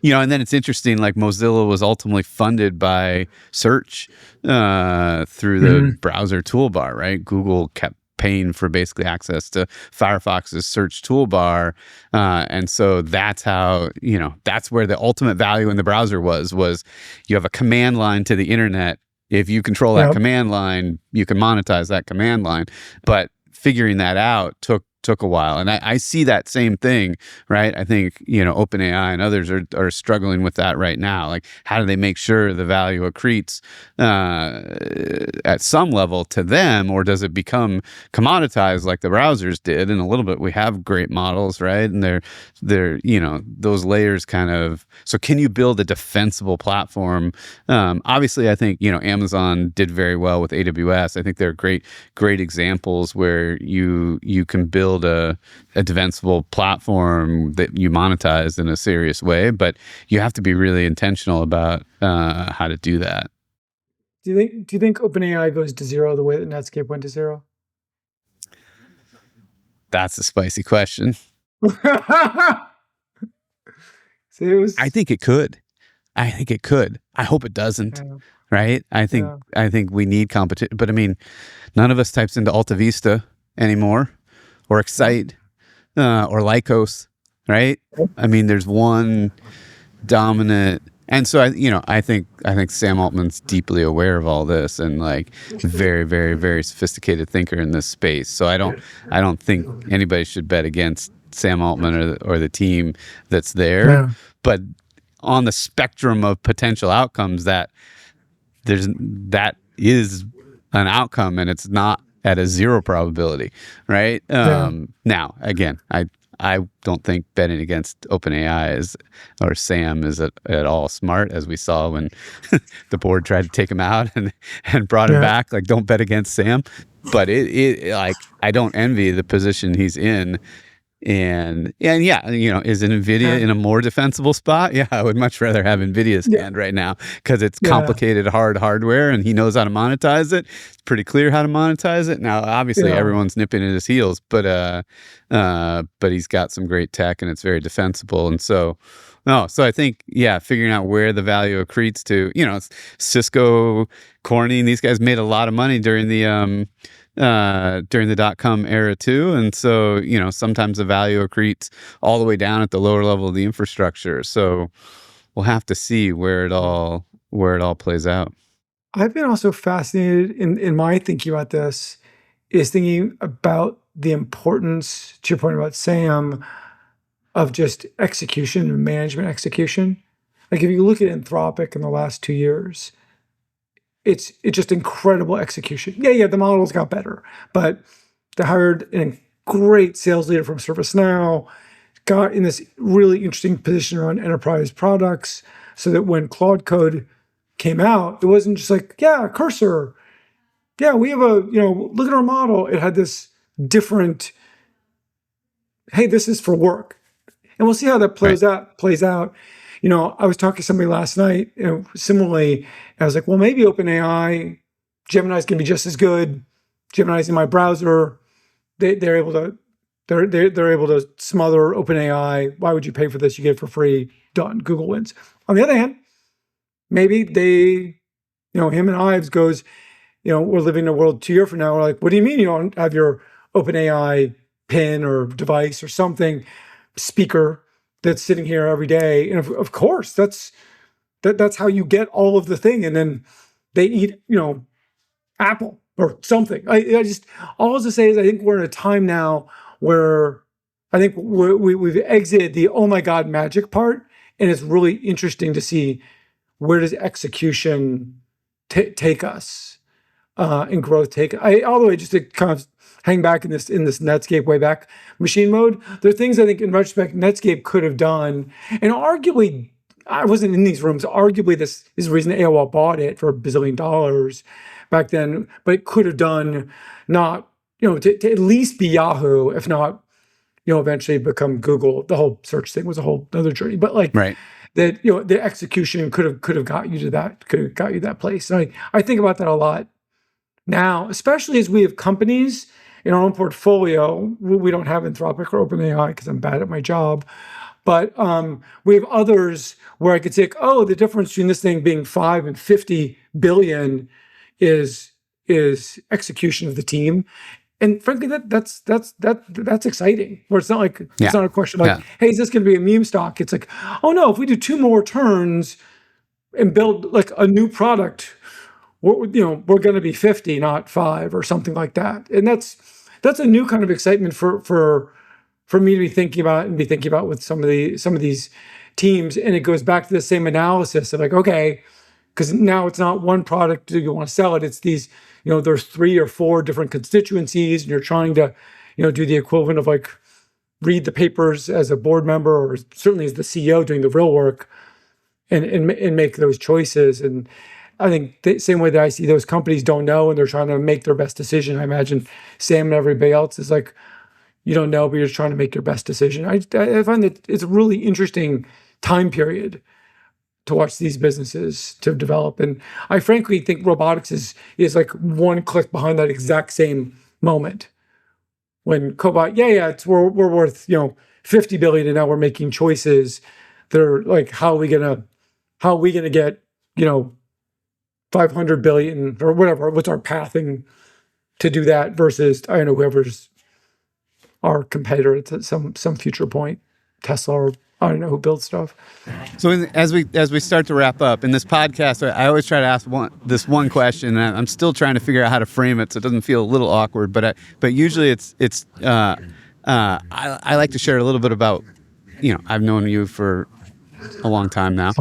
and then it's interesting, like Mozilla was ultimately funded by search through the browser toolbar, right? Google kept paying for basically access to Firefox's search toolbar. And so that's how, that's where the ultimate value in the browser was you have a command line to the internet. If you control that command line, you can monetize that command line. But figuring that out took a while. And I see that same thing, right? I think, OpenAI and others are struggling with that right now. Like, how do they make sure the value accretes at some level to them, or does it become commoditized like the browsers did? And a little bit, we have great models, right? And they're those layers kind of, so can you build a defensible platform? Obviously, I think, Amazon did very well with AWS. I think they're great examples where you can build a defensible platform that you monetize in a serious way, but you have to be really intentional about how to do that. Do you think OpenAI goes to zero the way that Netscape went to zero? That's a spicy question. I think it could. I hope it doesn't. Yeah. Right? I think we need competition. But I mean, none of us types into Alta Vista anymore, or Excite, or Lycos, right? I mean, there's one dominant, and so I think Sam Altman's deeply aware of all this, and like very, very, very sophisticated thinker in this space. So I don't think anybody should bet against Sam Altman or the team that's there. Yeah. But on the spectrum of potential outcomes, that is an outcome, and it's not at a zero probability, right? Now, again, I don't think betting against OpenAI or Sam is at all smart, as we saw when the board tried to take him out and brought him back. Like, don't bet against Sam. But I don't envy the position he's in. And is NVIDIA in a more defensible spot? Yeah, I would much rather have NVIDIA's hand right now, because it's complicated hardware, and he knows how to monetize it. It's pretty clear how to monetize it. Now, obviously, everyone's nipping at his heels, but he's got some great tech, and it's very defensible. And so I think, figuring out where the value accretes to, it's Cisco, Corning, these guys made a lot of money during the .com era too. And so, sometimes the value accretes all the way down at the lower level of the infrastructure. So we'll have to see where it all plays out. I've been also fascinated in my thinking about this, is thinking about the importance, to your point about Sam, of just execution and management execution. Like, if you look at Anthropic in the last 2 years, it's just incredible execution. Yeah, the models got better, but they hired a great sales leader from ServiceNow, got in this really interesting position around enterprise products, so that when Claude Code came out, it wasn't just like, Cursor. Yeah, we have look at our model. It had this different, hey, this is for work. And we'll see how that plays out. I was talking to somebody last night, similarly, I was like, well, maybe OpenAI, Gemini's gonna be just as good. Gemini's in my browser. They're able to smother OpenAI. Why would you pay for this? You get it for free. Done. Google wins. On the other hand, maybe him and Ives goes, we're living in a world 2 years from now. We're like, what do you mean you don't have your OpenAI pin or device or something, speaker that's sitting here every day? And of course, that's how you get all of the thing. And then they eat, Apple or something. I just, all to say is, I think we're in a time now where I think we've exited the oh my God magic part, and it's really interesting to see where does execution take us, and growth take. All the way just to kind of hang back in this Netscape way back machine mode. There are things I think in retrospect Netscape could have done, and arguably, I wasn't in these rooms. Arguably, this is the reason AOL bought it for $1 billion back then. But it could have done not, to at least be Yahoo, if not eventually become Google. The whole search thing was a whole other journey, but like Right. that, the execution could have got you to that, could have got you that place. And I think about that a lot now, especially as we have companies in our own portfolio. We don't have Anthropic or OpenAI because I'm bad at my job, but we have others where I could say, oh, the difference between this thing being 5 and 50 billion is execution of the team. And frankly, that's exciting. Where it's not like it's not a question like, hey, is this going to be a meme stock? It's like, oh no, if we do 2 more turns and build like a new product, we're going to be 50, not 5, or something like that. And that's a new kind of excitement for me to be thinking about with some of these teams. And it goes back to the same analysis of like, okay, because now it's not one product do you want to sell it, it's these, there's 3 or 4 different constituencies, and you're trying to do the equivalent of like read the papers as a board member, or certainly as the CEO doing the real work, and make those choices. And I think the same way that I see those companies don't know and they're trying to make their best decision, I imagine Sam and everybody else is like, you don't know, but you're just trying to make your best decision. I find that it's a really interesting time period to watch these businesses to develop. And I frankly think robotics is like one click behind that exact same moment when Cobot, it's we're worth 50 billion, and now we're making choices that are like, how are we gonna get 500 billion or whatever, what's our pathing to do that, versus I don't know, whoever's our competitor at some future point, Tesla, or I don't know who builds stuff. So as we start to wrap up in this podcast, I always try to ask this one question, and I'm still trying to figure out how to frame it so it doesn't feel a little awkward. But usually I like to share a little bit about, I've known you for a long time now.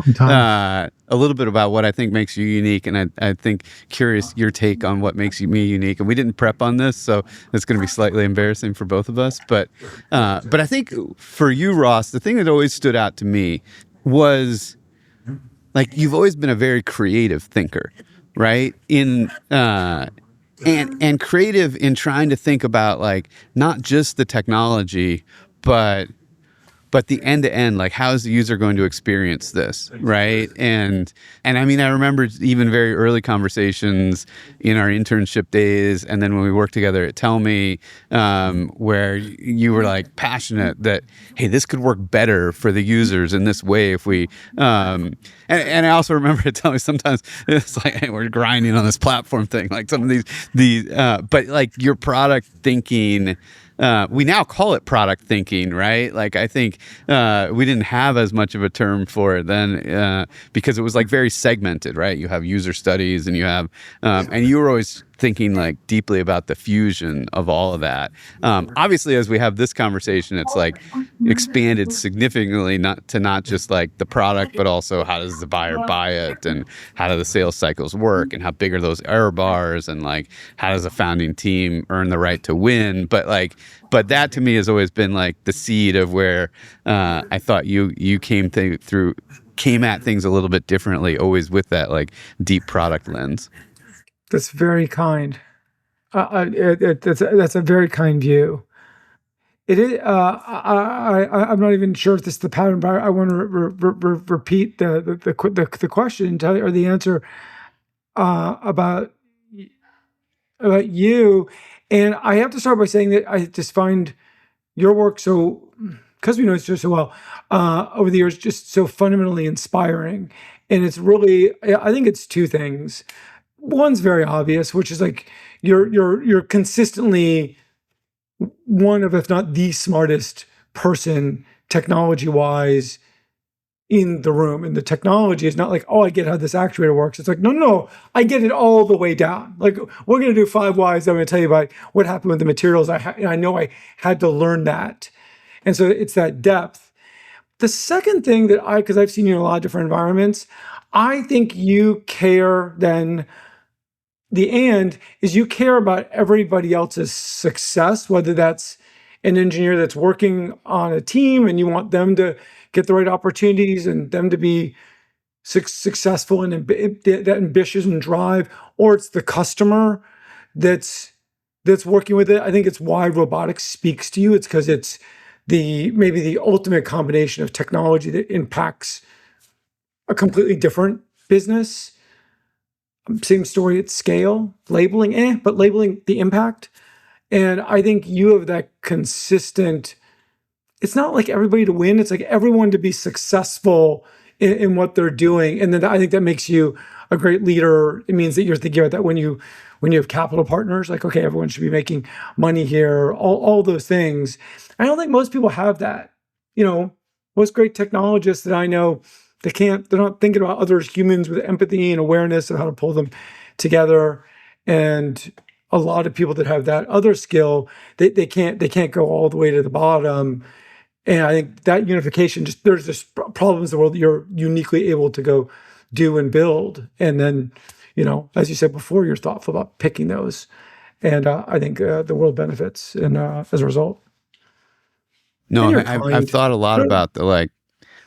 A little bit about what I think makes you unique, and I think curious your take on what makes me unique. And we didn't prep on this, so it's going to be slightly embarrassing for both of us. But I think for you, Ross, the thing that always stood out to me was like you've always been a very creative thinker, right? And creative in trying to think about like not just the technology, but the end-to-end, like how is the user going to experience this, right? And I mean, I remember even very early conversations in our internship days, and then when we worked together at Tell Me, where you were like passionate that, hey, this could work better for the users in this way if we, and I also remember at Tell Me sometimes it's like, hey, we're grinding on this platform thing, like some of these, but like your product thinking. We now call it product thinking, right? Like I think we didn't have as much of a term for it then because it was like very segmented, right? You have user studies and you have, and you were always thinking like deeply about the fusion of all of that. Obviously, as we have this conversation, it's like expanded significantly, not just like the product, but also how does the buyer buy it, and how do the sales cycles work, and how big are those error bars, and like how does a founding team earn the right to win? But that to me has always been like the seed of where I thought you came at things a little bit differently, always with that like deep product lens. That's very kind. That's a very kind view. It is. I'm not even sure if this is the pattern, but I want to repeat the question and tell you, or the answer about you. And I have to start by saying that I just find your work so, because we know each other so well over the years, just so fundamentally inspiring. And it's really, I think it's 2 things. One's very obvious, which is like you're consistently one of, if not the smartest person technology-wise in the room. And the technology is not like, oh, I get how this actuator works. It's like, no, I get it all the way down. Like, we're going to do 5 whys. I'm going to tell you about what happened with the materials. I know I had to learn that. And so it's that depth. The second thing that because I've seen you in a lot of different environments, I think you care then. You care about everybody else's success, whether that's an engineer that's working on a team and you want them to get the right opportunities and them to be successful and that ambitious and drive, or it's the customer that's working with it. I think it's why robotics speaks to you. It's because it's maybe the ultimate combination of technology that impacts a completely different business. Same story at scale, labeling, but labeling the impact. And I think you have that consistent, it's not like everybody to win, it's like everyone to be successful in what they're doing. And then I think that makes you a great leader. It means that you're thinking about that when you have capital partners, like, okay, everyone should be making money here, all those things. I don't think most people have that. Most great technologists that I know, they're not thinking about other humans with empathy and awareness of how to pull them together. And a lot of people that have that other skill, they can't go all the way to the bottom. And I think that unification, there's just problems in the world that you're uniquely able to go do and build. And then, as you said before, you're thoughtful about picking those. And I think the world benefits as a result. No, And you're I've kind. thought a lot about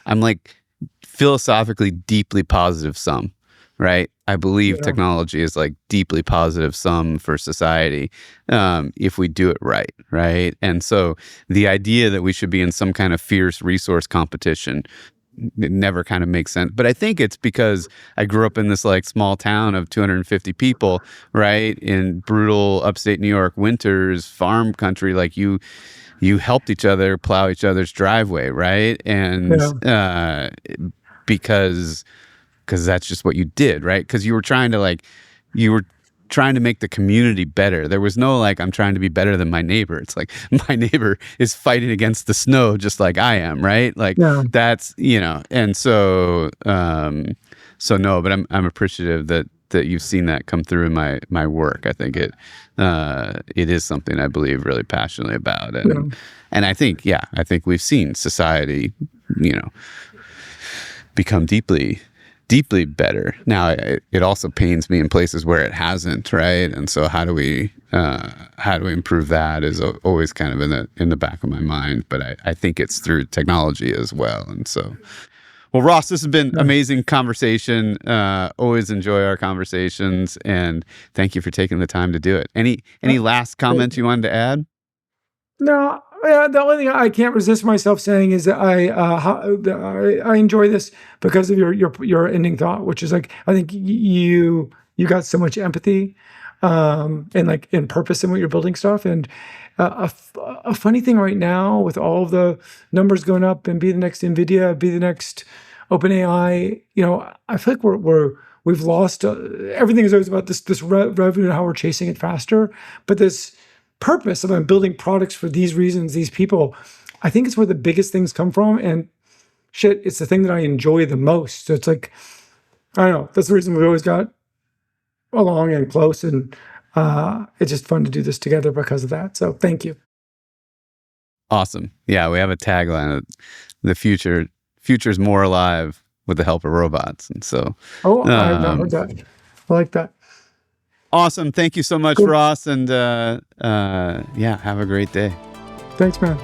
I'm like philosophically deeply positive sum, right? I believe Yeah. technology is like deeply positive sum for society if we do it right, right? And so the idea that we should be in some kind of fierce resource competition, it never kind of makes sense. But I think it's because I grew up in this like small town of 250 people, right? In brutal upstate New York winters, farm country, like you helped each other plow each other's driveway, right? And Yeah. because that's just what you did, right? Because you were trying to make the community better. There was no like, I'm trying to be better than my neighbor. It's like my neighbor is fighting against the snow just like I am, right? Like Yeah. that's, and so no, but I'm appreciative that you've seen that come through in my work. I think it is something I believe really passionately about, and I think we've seen society, become deeply better. Now, it also pains me in places where it hasn't, right? And so how do we improve that is always kind of in the back of my mind. But I think it's through technology as well. And so, well, Ross, this has been Yeah. amazing conversation. Always enjoy our conversations, and thank you for taking the time to do it. Any last comments you wanted to add? No, yeah, the only thing I can't resist myself saying is that I enjoy this because of your ending thought, which is like, I think you got so much empathy, and like in purpose in what you're building stuff. And a funny thing right now with all of the numbers going up and be the next NVIDIA, be the next OpenAI, I feel like we've lost everything is always about this revenue and how we're chasing it faster, but this purpose of I'm building products for these reasons, these people, I think it's where the biggest things come from. And shit, it's the thing that I enjoy the most. So it's like, I don't know, that's the reason we've always got along and close. And it's just fun to do this together because of that. So thank you. Awesome. Yeah, we have a tagline: the future's more alive with the help of robots. And so, Oh, I've not heard that. I like that. awesome. Thank you so much, Cool. Ross. And yeah, have a great day. Thanks, man.